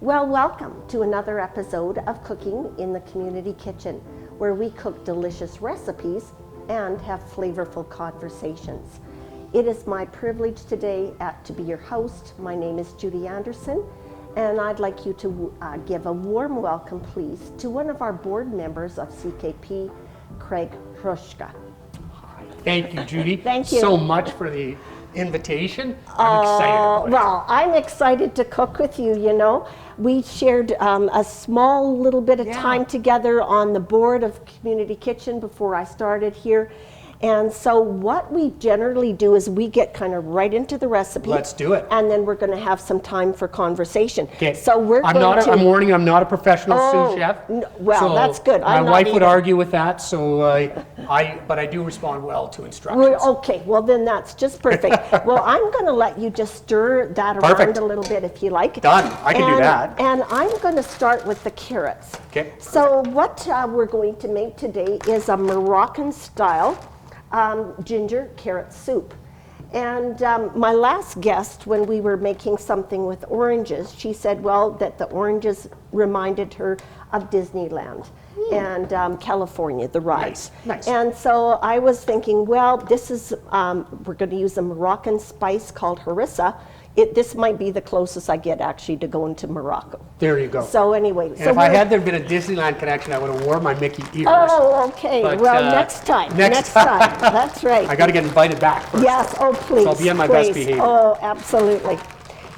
Well, welcome to another episode of Cooking in the Community Kitchen, where we cook delicious recipes and have flavorful conversations. It is my privilege today to be your host. My name is Judy Anderson, and I'd like you to give a warm welcome, please, to one of our board members of CKP, Craig Hrushka. Thank you, Judy. Thank you so much for the invitation. I'm excited about it. Well, I'm excited to cook with you, you know. We shared a small little bit of time together on the board of Community Kitchen before I started here. And so what we generally do is we get kind of right into the recipe. Let's do it. And then we're going to have some time for conversation. Okay. So I'm warning you, I'm not a professional sous chef. Well, so that's good. My wife would argue with that, so but I do respond well to instructions. Okay, well then that's just perfect. Well, I'm going to let you just stir that around a little bit if you like. Done. I can do that. And I'm going to start with the carrots. Okay. So what we're going to make today is a Moroccan style ginger carrot soup. And my last guest, when we were making something with oranges, she said, well, that the oranges reminded her of Disneyland and California, the rides. Nice. And so I was thinking, well, this is, we're going to use a Moroccan spice called harissa. This might be the closest I get actually to going to Morocco. There you go. So anyway. And if I had there been a Disneyland connection, I would have worn my Mickey ears. Oh, okay. But, well, next time. Next time. That's right. I got to get invited back first. Yes, oh please. So I'll be on my best behavior. Oh, absolutely.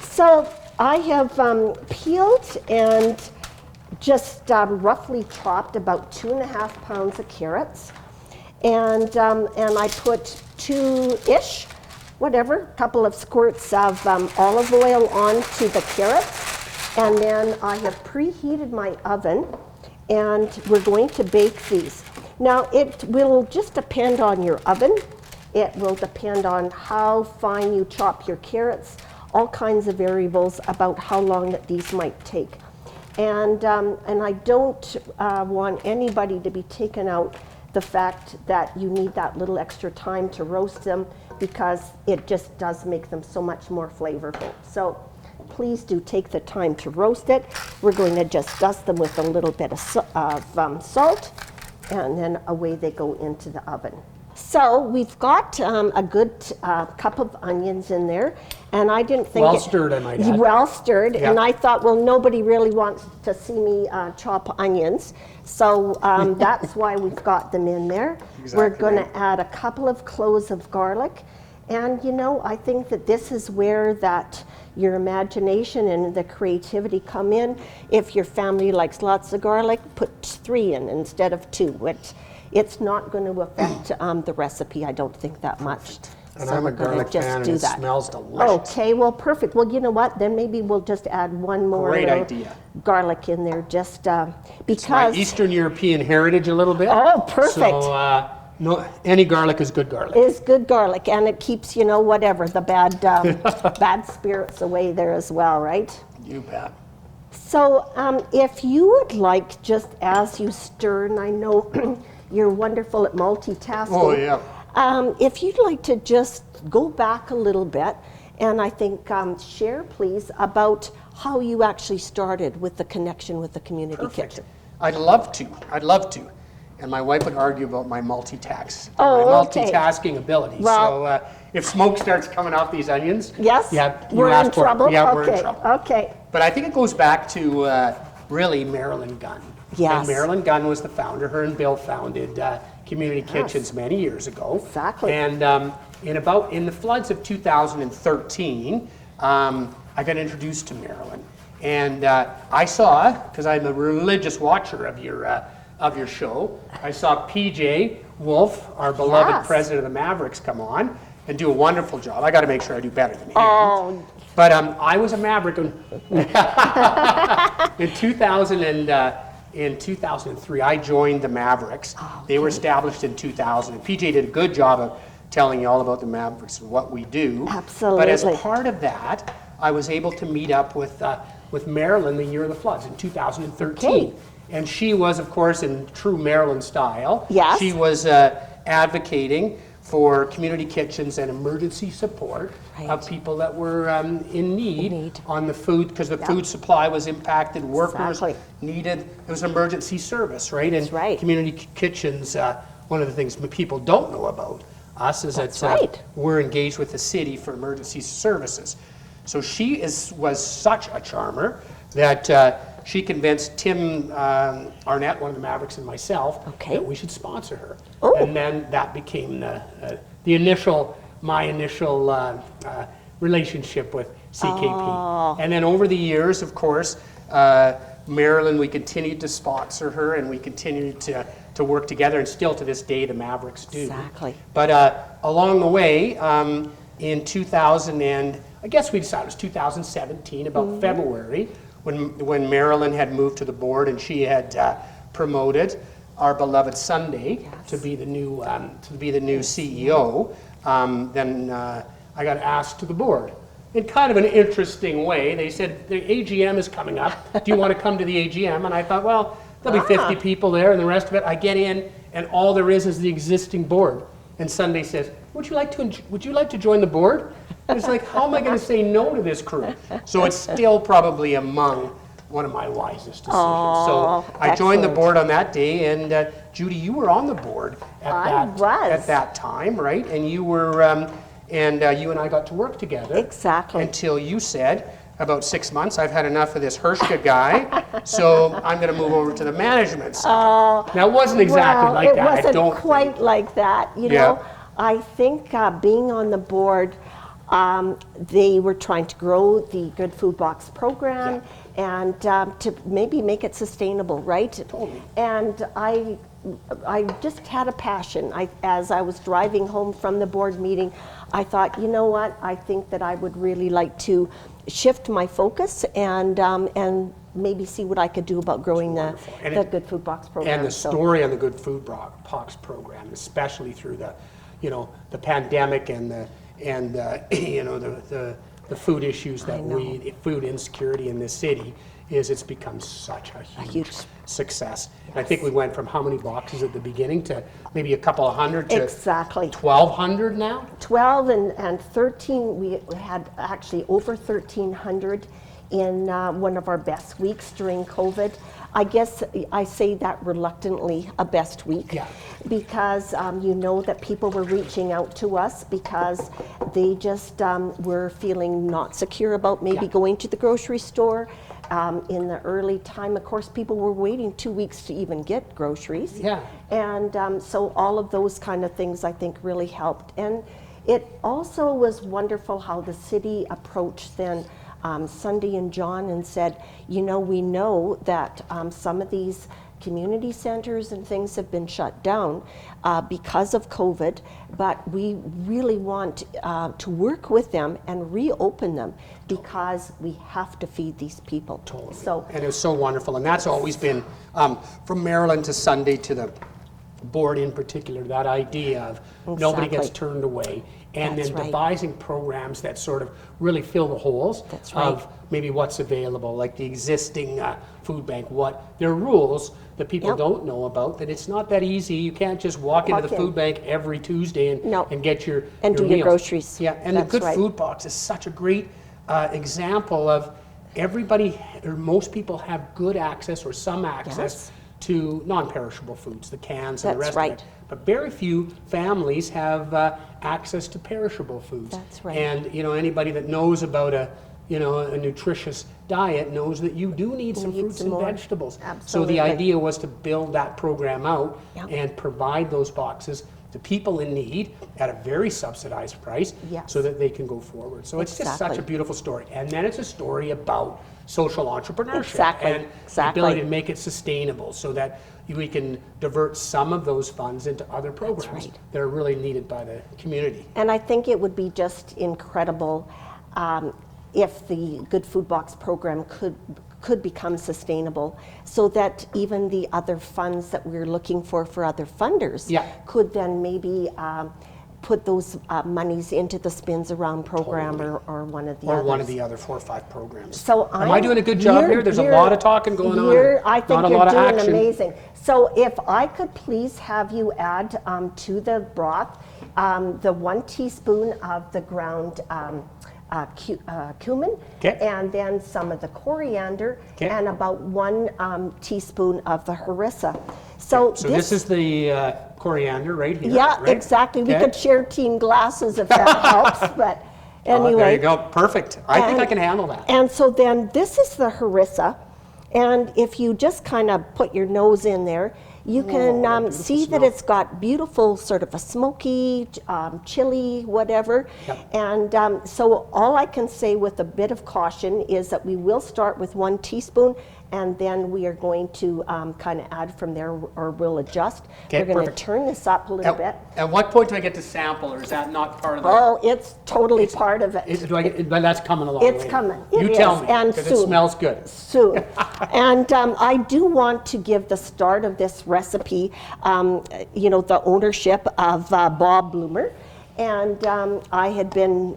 So I have peeled and just roughly chopped about 2.5 pounds of carrots. And I put two-ish, whatever, couple of squirts of olive oil onto the carrots. And then I have preheated my oven, and we're going to bake these. Now, it will just depend on your oven. It will depend on how fine you chop your carrots, all kinds of variables about how long that these might take. And I don't want anybody to be taken out the fact that you need that little extra time to roast them, because it just does make them so much more flavorful. So please do take the time to roast it. We're going to just dust them with a little bit of salt, and then away they go into the oven. So we've got a good cup of onions in there, and I didn't think well stirred, I might add. Well stirred, Yeah. and I thought, well, nobody really wants to see me chop onions, so that's why we've got them in there. Exactly. We're going to add a couple of cloves of garlic, and you know, I think that this is where that your imagination and the creativity come in. If your family likes lots of garlic, put 3 in instead of 2. It's not going to affect the recipe, I don't think, that much. And so I'm a garlic fan, and it smells delicious. Okay, well, perfect. Well, you know what? Then maybe we'll just add one more Great idea. garlic in there, just because. It's my Eastern European heritage a little bit. Oh, perfect. So any garlic is good garlic. Is good garlic, and it keeps, you know, whatever, the bad bad spirits away there as well, right? You bet. So if you would like, just as you stir, and I know you're wonderful at multitasking. Oh, yeah. If you'd like to just go back a little bit, and I think share, please, about how you actually started with the connection with the community kitchen. I'd love to. And my wife would argue about my multitasking ability. Well, so if smoke starts coming off these onions, yes, we're in trouble. Yeah, okay. we're in trouble. Okay. But I think it goes back to really Marilyn Gunn. Yes. And Marilyn Gunn was the founder. Her and Bill founded Community Kitchens many years ago. Exactly. And in the floods of 2013, I got introduced to Marilyn. And I saw, because I'm a religious watcher of your show, I saw PJ Wolf, our beloved president of the Mavericks, come on and do a wonderful job. I got to make sure I do better than him. Oh. But I was a Maverick in 2003. I joined the Mavericks. Oh, okay. They were established in 2000. And PJ did a good job of telling you all about the Mavericks and what we do. Absolutely. But as part of that, I was able to meet up with Marilyn the year of the floods in 2013. Okay. And she was, of course, in true Marilyn style. Yes. She was advocating for community kitchens and emergency support of people that were in need on the food, because the food supply was impacted, workers needed, it was an emergency service, right? That's right. Community kitchens, one of the things people don't know about us is that we're engaged with the city for emergency services. So she was such a charmer that she convinced Tim Arnett, one of the Mavericks, and myself that we should sponsor her. Oh. And then that became my initial relationship with CKP. Oh. And then over the years, of course, Marilyn, we continued to sponsor her, and we continued to work together, and still to this day the Mavericks do. Exactly. But along the way, in 2000 and I guess we decided it was 2017, about February, when Marilyn had moved to the board and she had promoted our beloved Sunday to be the new CEO. Then I got asked to the board in kind of an interesting way. They said the AGM is coming up. Do you want to come to the AGM? And I thought, well, there'll be 50 people there, and the rest of it. I get in, and all there is the existing board. And Sunday says, would you like to join the board? And it's like, how am I going to say no to this crew? So it's still probably among one of my wisest decisions. So I joined the board on that day, and Judy, you were on the board at that time, right? And you were, you and I got to work together. Exactly. Until you said, about 6 months, I've had enough of this Hershka guy, so I'm going to move over to the management side. Now, it wasn't exactly like that. It wasn't quite like that. You know, I think being on the board, they were trying to grow the Good Food Box program and to maybe make it sustainable, right? Totally. And I just had a passion. As I was driving home from the board meeting, I thought, you know what? I think that I would really like to shift my focus and maybe see what I could do about growing the Good Food Box program. And the story on the Good Food Box program, especially through the pandemic and the food issues food insecurity in this city, it's become such a huge success. And I think we went from how many boxes at the beginning to maybe a couple of hundred to 1,200 now? 12 and 13, we had actually over 1,300 in one of our best weeks during COVID. I guess I say that reluctantly, a best week, because you know that people were reaching out to us because they just were feeling not secure about maybe going to the grocery store. In the early time, of course, people were waiting 2 weeks to even get groceries. And so all of those kind of things, I think, really helped. And it also was wonderful how the city approached then Sunday and John and said, you know, we know that some of these community centers and things have been shut down because of COVID, but we really want to work with them and reopen them because we have to feed these people. Totally. And it was so wonderful, and that's always been, from Maryland to Sunday to the board in particular, that idea of nobody gets turned away. And then devising programs that sort of really fill the holes of maybe what's available, like the existing food bank, there are rules that people don't know about, that it's not that easy. You can't just walk into the food bank every Tuesday and get your do meals. your groceries. Yeah, and the Good Food Box is such a great example of everybody, or most people have good access or some access to non-perishable foods, the cans and the rest of it. But very few families have access to perishable foods. That's right. And anybody that knows about a nutritious diet knows that you do need some fruits and vegetables. Absolutely. So the idea was to build that program out and provide those boxes to people in need at a very subsidized price so that they can go forward. So it's just such a beautiful story. And then it's a story about social entrepreneurship and the ability to make it sustainable so that we can divert some of those funds into other programs that are really needed by the community. And I think it would be just incredible if the Good Food Box program could become sustainable, so that even the other funds that we're looking for other funders could then maybe put those monies into the Spins Around program or one of the others. Or one of the other 4 or 5 programs. So am I doing a good job here? There's a lot of talking going on. I think not a you're lot of doing action. amazing. So if I could please have you add to the broth the 1 teaspoon of the ground cumin, Okay. and then some of the coriander, Okay. and about 1 teaspoon of the harissa. So this is the coriander right here. yeah, right? exactly. We Okay. could share team glasses if that helps, but anyway. There you go. Perfect. I think I And- can handle that. And so then this is the harissa, and if you just kind of put your nose in there, you can beautiful see that smell. it's got beautiful sort of a smoky, chili, whatever. Yep. And so all I can say with a bit of caution is that we will start with 1 teaspoon, and then we are going to kind of add from there, or we'll adjust. Okay, We're going to perfect. turn this up a little bit. At what point do I get to sample, or is that not part of the... Oh, it's totally part of it. But that's coming along. It's later. coming. You It tell is, me, and because it soon. smells good. Soon. And I do want to give the start of this recipe, the ownership of Bob Bloomer. And I had been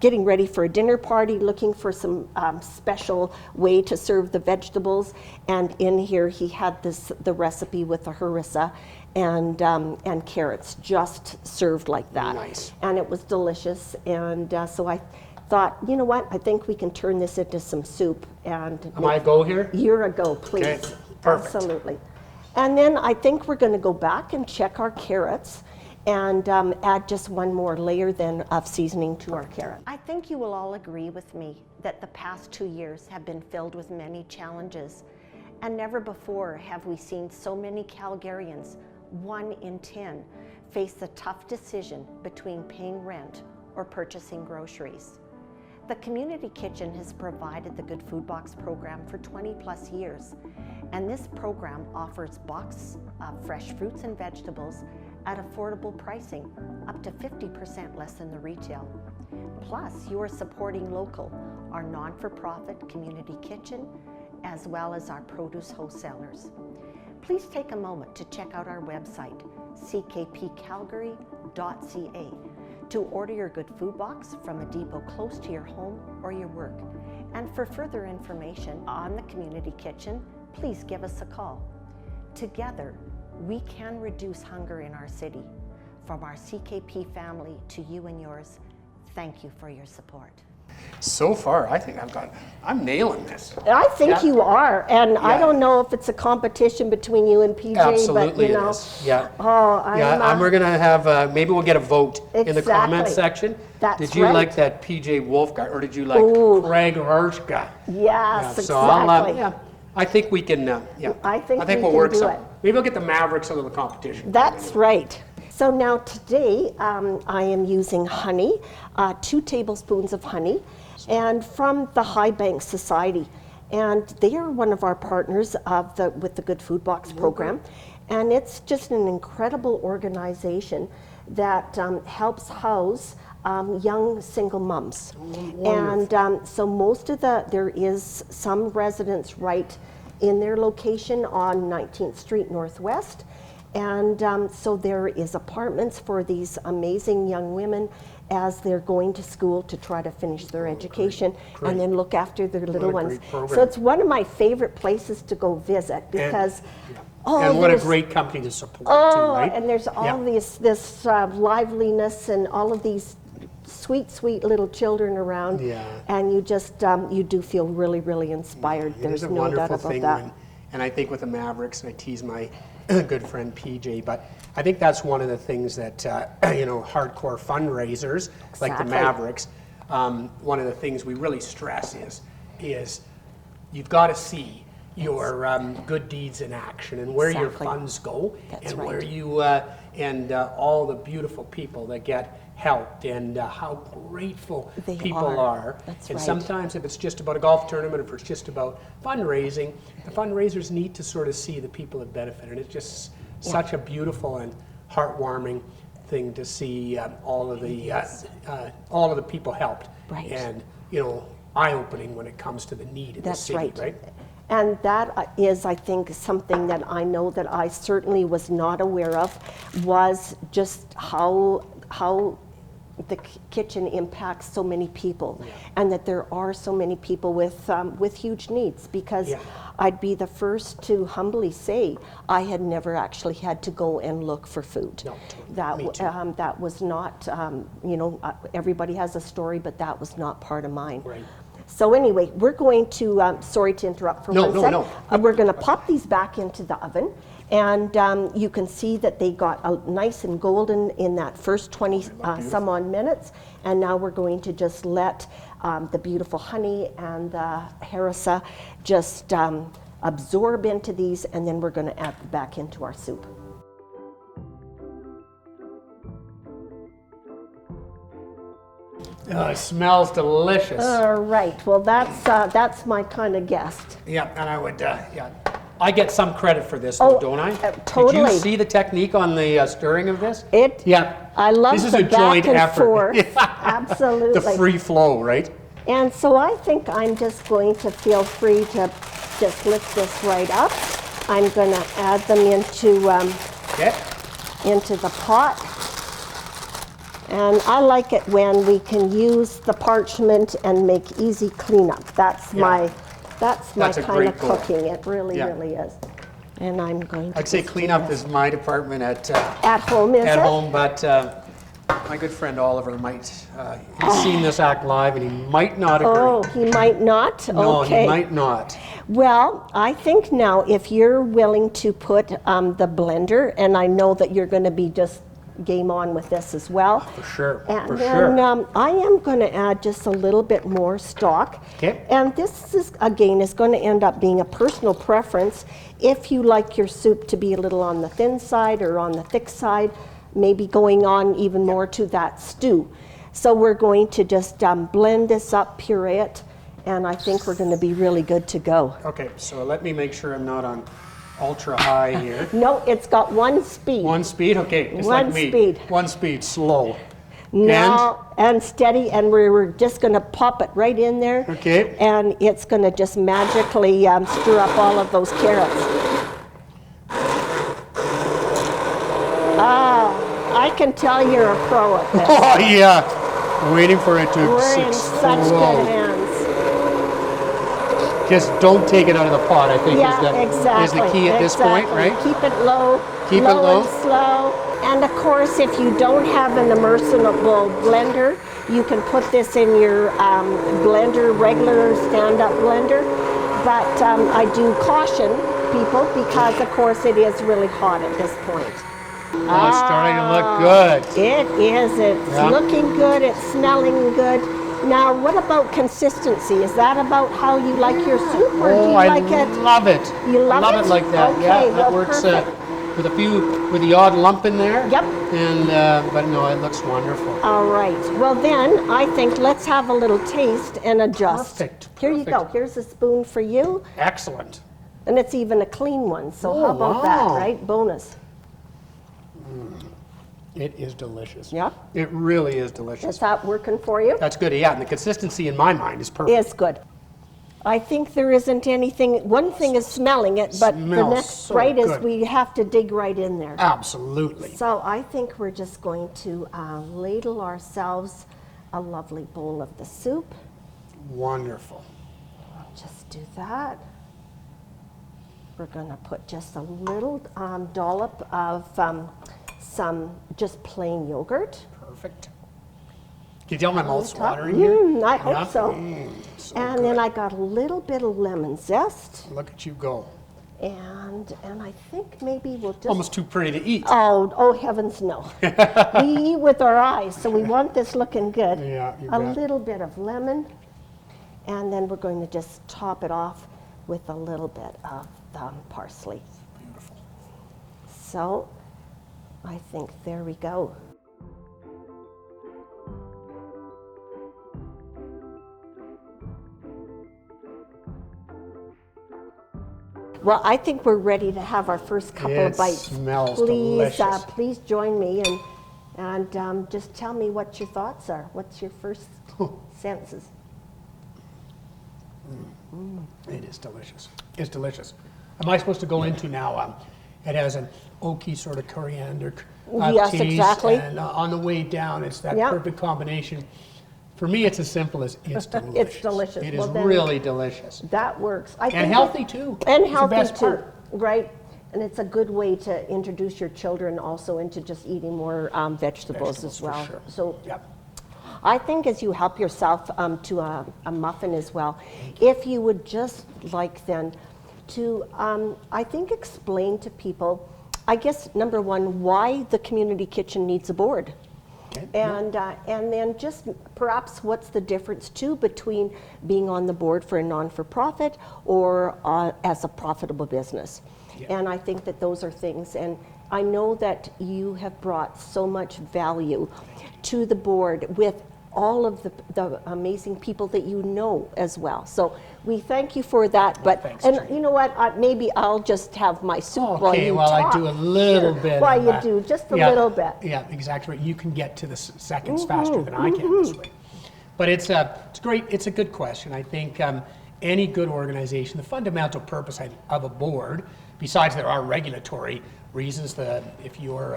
getting ready for a dinner party, looking for some special way to serve the vegetables. And in here he had the recipe with the harissa and carrots, just served like that. Nice. And it was delicious. And so I thought, you know what, I think we can turn this into some soup. And Am I a go here? you're a go, please. Okay, perfect. Absolutely. And then I think we're going to go back and check our carrots and add just 1 more layer then of seasoning to our carrot. I think you will all agree with me that the past 2 years have been filled with many challenges, and never before have we seen so many Calgarians, 1 in 10, face the tough decision between paying rent or purchasing groceries. The Community Kitchen has provided the Good Food Box program for 20+ years, and this program offers boxes of fresh fruits and vegetables at affordable pricing, up to 50% less than the retail. Plus, you are supporting local, our non-for-profit Community Kitchen, as well as our produce wholesalers. Please take a moment to check out our website, ckpcalgary.ca, to order your Good Food Box from a depot close to your home or your work. And for further information on the Community Kitchen, please give us a call. Together, we can reduce hunger in our city. From our CKP family to you and yours, thank you for your support. So far, I think I'm nailing this. I think Yeah. you are, and I Yeah. don't know if it's a competition between you and PJ, Absolutely but you know. it is. Yeah. Oh, I'm, We're gonna have, maybe we'll get a vote in the comment Exactly. section. That's Did you right. like that PJ Wolf guy, or did you like Ooh. Craig Harshka? yes, So I'll, exactly. I think we can, I think we we'll can work do some. it. Maybe we'll get the Mavericks a little competition. That's right. So now today I am using honey, 2 tablespoons of honey, and from the High Bank Society. And they are one of our partners with the Good Food Box program. And it's just an incredible organization that helps house young single moms. And so there is some residents right in their location on 19th Street Northwest. And so there is apartments for these amazing young women as they're going to school to try to finish their education and then look after their little What a ones. great program. So it's one of my favorite places to go visit because And what a there's- great company to support too, Oh, right? and there's all Yeah. this liveliness and all of these sweet little children around. Yeah. And you just, you do feel really, really inspired. It There's is a no doubt wonderful about thing that. and I think with the Mavericks, and I tease my good friend PJ, but I think that's one of the things that hardcore fundraisers like the Exactly. Mavericks, one of the things we really stress is you've got to see your good deeds in action and where your Exactly. funds go. That's and right. where you all the beautiful people that get helped and how grateful They people are. That's and right. sometimes if it's just about a golf tournament, if it's just about fundraising, the fundraisers need to sort of see the people that benefit. And it's just such a beautiful and heartwarming thing to see all of the people helped. Right. And eye-opening when it comes to the need in That's the city, right? And that is, I think, something that I know that I certainly was not aware of, was just how the kitchen impacts so many people, and that there are so many people with huge needs, because I'd be the first to humbly say I had never actually had to go and look for food. No, totally. That was not, you know, everybody has a story, but that was not part of mine. Right. So anyway, we're going to, sorry to interrupt for one second. No. We're going to pop these back into the oven, and you can see that they got nice and golden in that first 20 some odd minutes, and now we're going to just let the beautiful honey and the harissa just absorb into these, and then we're going to add them back into our soup. Oh, it smells delicious. All right, well that's my kind of guest. Yeah, and I would, I get some credit for this, though, don't I? Totally. Did you see the technique on the stirring of this? Yeah. I love this is the a joint back and effort. forth. Absolutely. The free flow, right? And so I think I'm just going to feel free to just lift this right up. I'm going to add them into the pot. And I like it when we can use the parchment and make easy cleanup. That's my kind of cooking. It really is. And I'm going to. I'd say cleanup is my department at home. At home, but my good friend Oliver might. He's seen this act live, and he might not agree. Oh, he might not. No, okay. he might not. Well, I think now if you're willing to put the blender, and I know that you're going to be just game on with this as well. For sure. And for then sure. I am going to add just a little bit more stock. Okay. And this is again is going to end up being a personal preference. If you like your soup to be a little on the thin side or on the thick side, maybe going on even more to that stew. So we're going to just blend this up, puree it, and I think we're going to be really good to go. Okay, so let me make sure I'm not on ultra high here. No, it's got one speed. One speed? Okay, just One like me. speed. One speed, slow. No, and steady, and we're just going to pop it right in there. Okay. And it's going to just magically stir up all of those carrots. I can tell you're a pro at this. Oh, yeah. Waiting for it to We're in such good hands. Just don't take it out of the pot, I think, is the key at this point, right? Keep it low. Keep it low. And slow. And of course, if you don't have an immersible blender, you can put this in your blender, regular stand-up blender. But I do caution people because, of course, it is really hot at this point. Oh, it's starting to look good. It is. It's looking good. It's smelling good. Now, what about consistency? Is that about how you like your soup, or do you like it? I love it. You love it? I love it like that. Okay, yeah, that well, works perfect. with the odd lump in there. Yep. And but no, it looks wonderful. All right. Well, then I think let's have a little taste and adjust. Perfect. Here you go. Here's a spoon for you, Excellent. and it's even a clean one. So Oh, how about that, wow. right? Bonus. It is delicious. Yeah. It really is delicious. Is that working for you? That's good. Yeah, and the consistency in my mind is perfect. It's good. I think there isn't anything. One thing is smelling it, but the Smells next so right is good. we have to dig right in there. Absolutely. So I think we're just going to ladle ourselves a lovely bowl of the soup. Wonderful. Just do that. We're going to put just a little dollop of some just plain yogurt. Perfect. Can you tell my mouth's watering here? I hope so. So And good. then I got a little bit of lemon zest. Look at you go. And I think maybe we'll just... Almost too pretty to eat. Oh heavens no. We eat with our eyes, so we want this looking good. Yeah, you A bet. little bit of lemon, and then we're going to just top it off with a little bit of parsley. Beautiful. So I think there we go. Well, I think we're ready to have our first couple of bites. Smells Please, delicious. please join me and just tell me what your thoughts are. What's your first senses? It is delicious. It's delicious. Am I supposed to go into now? It has an oaky sort of coriander Yes, teas, exactly. and on the way down, it's that Yeah. perfect combination. For me, it's as simple as it's delicious. It's delicious. It Well, is then really delicious. That works. I And think healthy, too. And It's the healthy best too, part. right? And it's a good way to introduce your children also into just eating more vegetables as for well. sure. So Yep. I think as you help yourself to a muffin as well, if you would just like then to, I think, explain to people, I guess, number one, why the community kitchen needs a board. Okay. And then just perhaps what's the difference too between being on the board for a non-for-profit or as a profitable business. Yeah. And I think that those are things, and I know that you have brought so much value to the board with all of the amazing people that you know as well. So we thank you for that. But thanks, and Judy. you know what? Maybe I'll just have my soup while Okay, you well, talk. I do a little Sure. bit. While of you that. do just a Yeah, little bit. Yeah, exactly right. You can get to the seconds faster than I can this way. But it's great. It's a good question. I think any good organization, the fundamental purpose of a board, besides there are regulatory reasons that if you're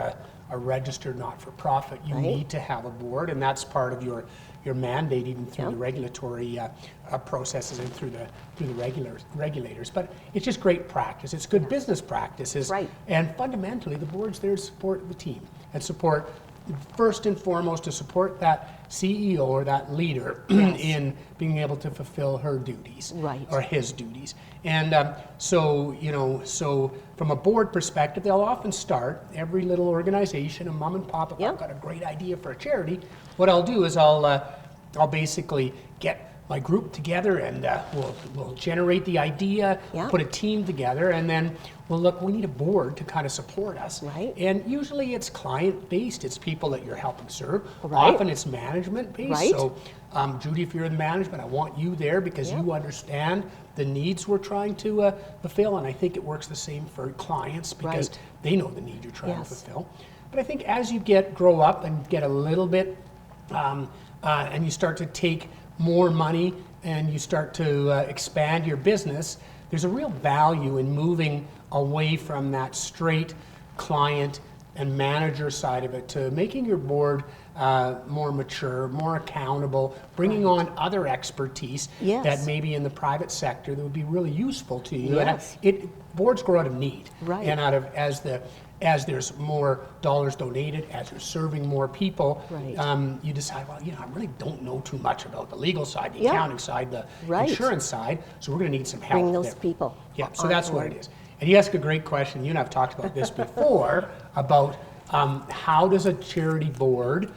a registered not-for-profit, you Right. need to have a board, and that's part of your mandate, even through the regulatory processes and through the regulators. But it's just great practice. It's good business practices. Right. And fundamentally, the board's there to support the team and support, first and foremost, to support that CEO or that leader in being able to fulfill her duties Right. or his duties. And so from a board perspective, they'll often start every little organization, a mom and pop. If Yep. I've got a great idea for a charity, what I'll do is I'll basically get my group together and we'll generate the idea, Yeah. put a team together, and then well, look, we need a board to kind of support us. Right. And usually it's client-based. It's people that you're helping serve. Right. Often it's management-based. Right. So, Judy, if you're in management, I want you there because Yeah. you understand the needs we're trying to fulfill. And I think it works the same for clients because Right. they know the need you're trying Yes. to fulfill. But I think as you grow up and get a little bit, and you start to take more money and you start to expand your business, there's a real value in moving away from that straight client and manager side of it to making your board more mature, more accountable, bringing on other expertise Yes. that maybe in the private sector that would be really useful to you. Yes. And boards grow out of need, Right. and out of as there's more dollars donated, as you're serving more people, Right. you decide, well, I really don't know too much about the legal side, the Yeah. accounting side, the Right. insurance side, so we're going to need some help Bring those there. people. Yeah, so on that's what board. it is. And you ask a great question. You and I have talked about this before about how does a charity board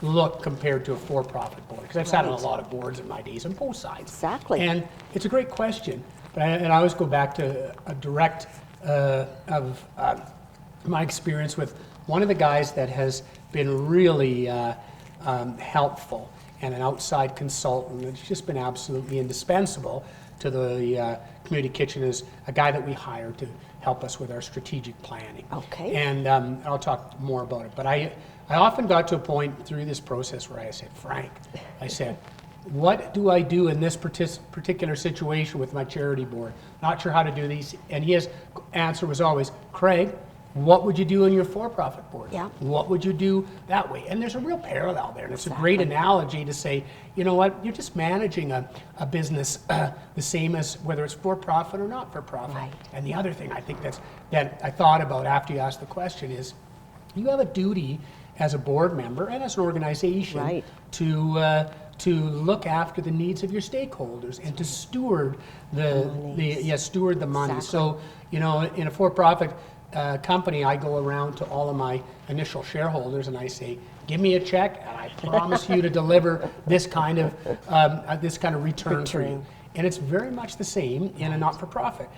look compared to a for-profit board? Because I've sat on a Right. lot of boards in my days on both sides. Exactly. And it's a great question. And I always go back to a direct of my experience with one of the guys that has been really helpful and an outside consultant that's just been absolutely indispensable to the community kitchen is a guy that we hired to help us with our strategic planning. Okay. And I'll talk more about it. But I often got to a point through this process where I said, Frank, I said, what do I do in this particular situation with my charity board? Not sure how to do these. And his answer was always, Craig, what would you do in your for-profit board? Yeah. What would you do that way? And there's a real parallel there. And it's a great analogy to say, you know what, you're just managing a business the same as whether it's for-profit or not for-profit. Right. And the other thing I think that I thought about after you asked the question is, you have a duty as a board member and as an organization Right. to look after the needs of your stakeholders and to steward steward the money. Exactly. So, in a for-profit company, I go around to all of my initial shareholders and I say, give me a check and I promise you to deliver this kind of return for you. And it's very much the same in a not-for-profit.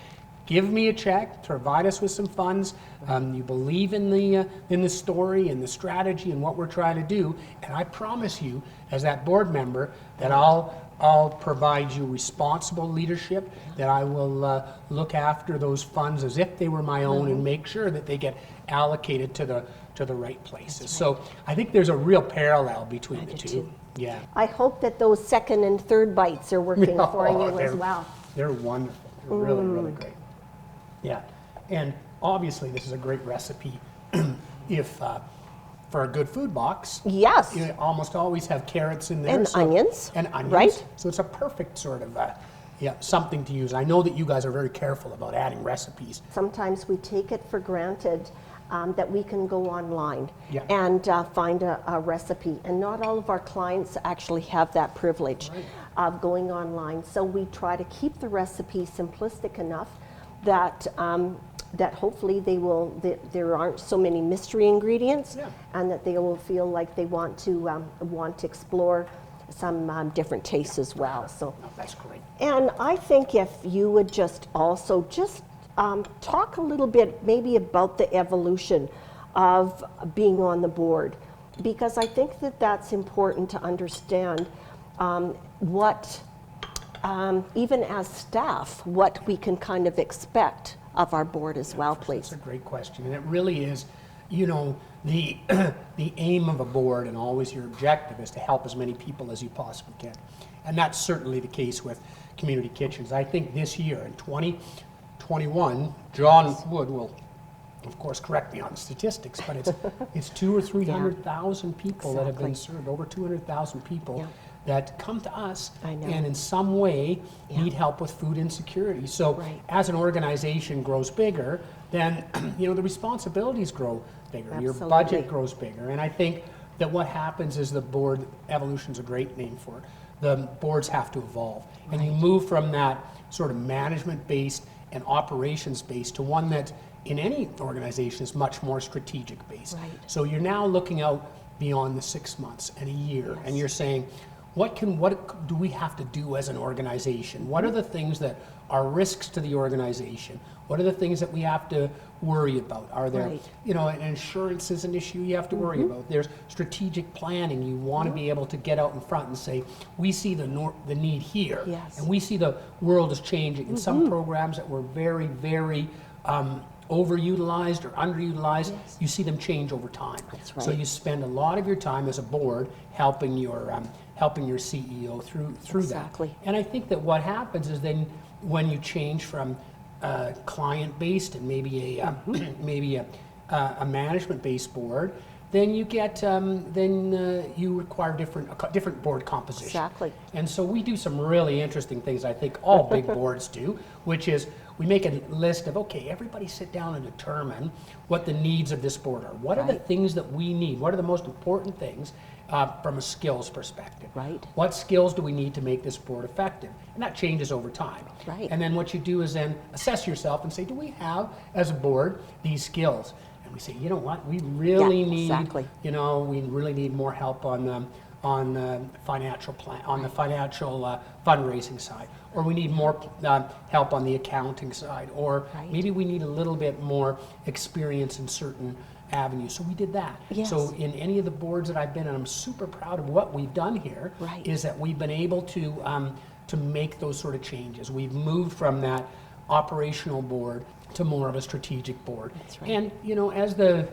Give me a check, provide us with some funds. You believe in the story and the strategy and what we're trying to do, and I promise you, as that board member, that I'll provide you responsible leadership. That I will look after those funds as if they were my own and make sure that they get allocated to the right places. So I think there's a real parallel between the do two. too. Yeah. I hope that those second and third bites are working for you as well. They're wonderful. They're really, really great. Yeah. And obviously this is a great recipe if for a good food box. Yes. You almost always have carrots in there. And onions. And onions. Right. So it's a perfect sort of something to use. I know that you guys are very careful about adding recipes. Sometimes we take it for granted that we can go online Yeah. and find a recipe. And not all of our clients actually have that privilege of going online. So we try to keep the recipe simplistic enough that that hopefully there aren't so many mystery ingredients, and that they will feel like they want to explore some different tastes as well. So that's great. And I think if you would just also talk a little bit maybe about the evolution of being on the board, because I think that that's important to understand what, even as staff, what we can kind of expect of our board as well, please. That's a great question, and it really is, you know, the the aim of a board and always your objective is to help as many people as you possibly can, and that's certainly the case with community kitchens. I think this year in 2021, John Wood will, of course, correct me on the statistics, but it's 200,000 or 300,000 people that have been served, over 200,000 people that come to us and in some way need help with food insecurity. So as an organization grows bigger, then you know the responsibilities grow bigger, your budget grows bigger, and I think that what happens is the board, evolution's a great name for it, the boards have to evolve, and you move from that sort of management-based and operations-based to one that in any organization is much more strategic-based. So you're now looking out beyond the 6 months and a year, and you're saying, what do we have to do as an organization? What are the things that are risks to the organization? What are the things that we have to worry about? Are there, you know, and insurance is an issue you have to worry about. There's strategic planning. You want to be able to get out in front and say, we see the need here, and we see the world is changing. And some programs that were very, very overutilized or underutilized, you see them change over time. So you spend a lot of your time as a board helping your CEO through that. And I think that what happens is then when you change from client-based and maybe a management-based board, then you get you require different board composition. And so we do some really interesting things. I think all big boards do, which is we make a list of, okay, everybody sit down and determine what the needs of this board are. What are the things that we need? What are the most important things from a skills perspective? What skills do we need to make this board effective? And that changes over time. And then what you do is then assess yourself and say, do we have, as a board, these skills? And we say, you know what, we really need, you know, we really need more help on the financial plan, on the financial fundraising side, or we need more help on the accounting side, or maybe we need a little bit more experience in certain avenues. So we did that. So in any of the boards that I've been in, I'm super proud of what we've done here, is that we've been able to make those sort of changes. We've moved from that operational board to more of a strategic board. And you know, as the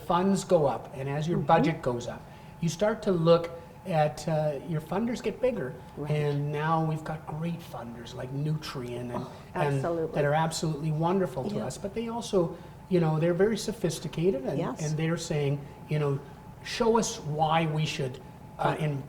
funds go up and as your budget goes up, you start to look at your funders get bigger, and now we've got great funders like Nutrien and that are absolutely wonderful to us. But they also, you know, they're very sophisticated, and they're saying, you know, show us why we should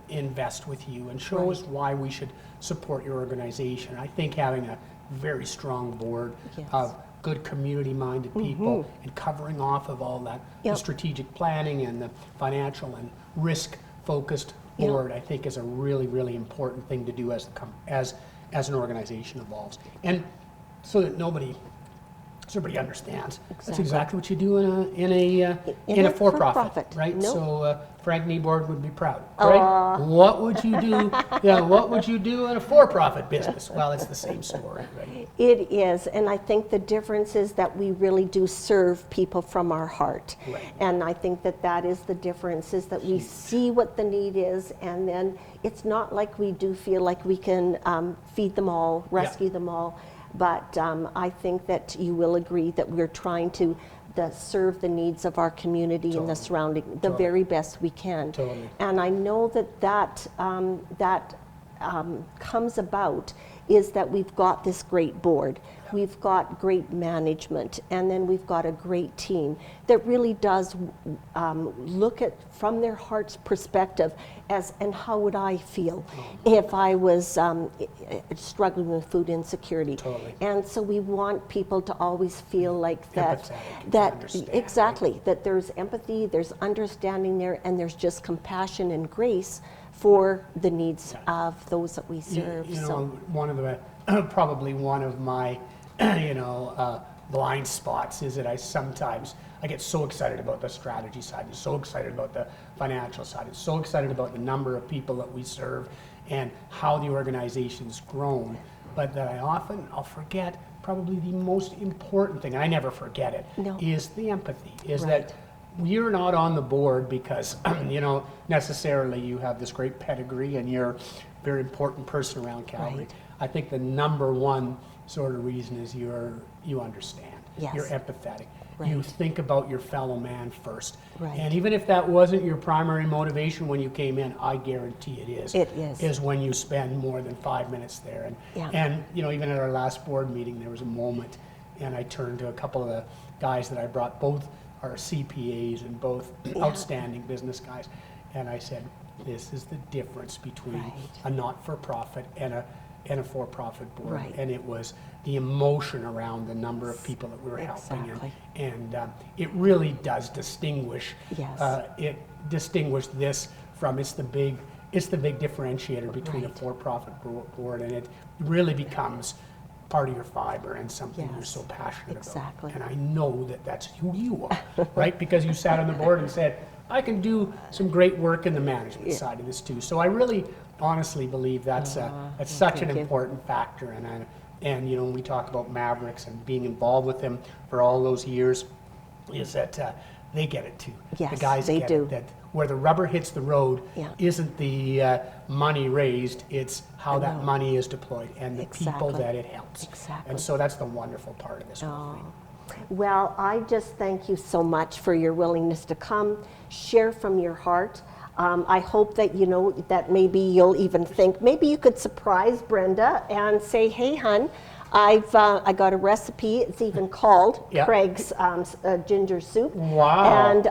invest with you, and show us why we should support your organization. I think having a very strong board of good community-minded people and covering off of all that, the strategic planning and the financial and risk-focused board, I think is a really, really important thing to do as an organization evolves. And so that everybody understands. That's exactly what you do in a for-profit, right? So Frank Nieborg would be proud. Right? What would you do? What would you do in a for-profit business? Well, it's the same story, right? It is, and I think the difference is that we really do serve people from our heart. And I think that is the difference, is that we see what the need is, and then it's not like we do feel like we can feed them all, rescue them all. But I think that you will agree that we're trying to serve the needs of our community and the surrounding the very best we can. And I know that comes about is that we've got this great board, we've got great management, and then we've got a great team that really does look at from their heart's perspective as, and how would I feel if I was struggling with food insecurity. Totally. And so we want people to always feel like that, Empathetic, that understand, exactly, right? that there's empathy, there's understanding there, and there's just compassion and grace for the needs of those that we serve. You know, So one of the, probably one of my, blind spots is that I get so excited about the strategy side, and so excited about the financial side, and so excited about the number of people that we serve and how the organization's grown, but that I'll forget probably the most important thing, and I never forget it, No. is the empathy, is Right. that you're not on the board because, necessarily you have this great pedigree and you're a very important person around Calgary. Right. I think the number one sort of reason is you understand. Yes. You're empathetic. Right. You think about your fellow man first. Right. And even if that wasn't your primary motivation when you came in, I guarantee it is. It is. Is when you spend more than 5 minutes there. And, Yeah. and even at our last board meeting, there was a moment, and I turned to a couple of the guys that I brought, both are CPAs and both outstanding business guys, and I said, this is the difference between Right. a not-for-profit and a for-profit board. Right. And it was the emotion around the number of people that we were helping. Exactly. And it really does distinguish. Yes. It distinguished this from, it's the big differentiator between a Right. for-profit board, and it really becomes part of your fiber and something you're Yes. so passionate Exactly. about. And I know that that's who you are, right? Because you sat on the board and said, I can do some great work in the management side of this too. So I really honestly believe that's such an thank you. important factor. And when we talk about Mavericks and being involved with them for all those years, is that they get it too. Yes, the guys they get do. it, that where the rubber hits the road Yeah. isn't the money raised, it's how that No. money is deployed and the people Exactly. that it helps. Exactly. And so that's the wonderful part of this whole Oh. thing. Well, I just thank you so much for your willingness to come, share from your heart. I hope that that maybe you'll even think, maybe you could surprise Brenda and say, hey, hun, I got a recipe. It's even called Yeah. Craig's ginger soup. Wow. And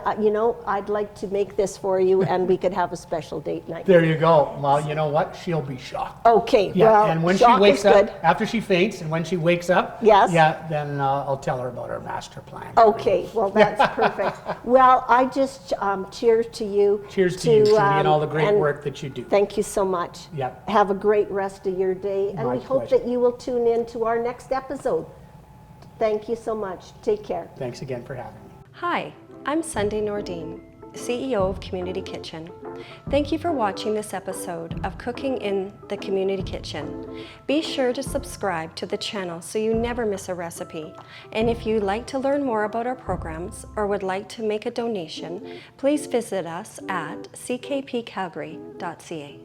I'd like to make this for you, and we could have a special date night. There you go. Well, you know what? She'll be shocked. Okay. Yeah, Well, and when she shock wakes is up, good. after she faints, and when she wakes up, Yes. then I'll tell her about our master plan. Okay, well, that's perfect. Well, I just cheers to you. Cheers to you, Judy, and all the great and work that you do. Thank you so much. Yep. Have a great rest of your day, and My we hope pleasure. that you will tune in to our next episode. Thank you so much. Take care. Thanks again for having me. Hi, I'm Sunday Nordine, CEO of Community Kitchen. Thank you for watching this episode of Cooking in the Community Kitchen. Be sure to subscribe to the channel so you never miss a recipe. And if you'd like to learn more about our programs or would like to make a donation, please visit us at ckpcalgary.ca.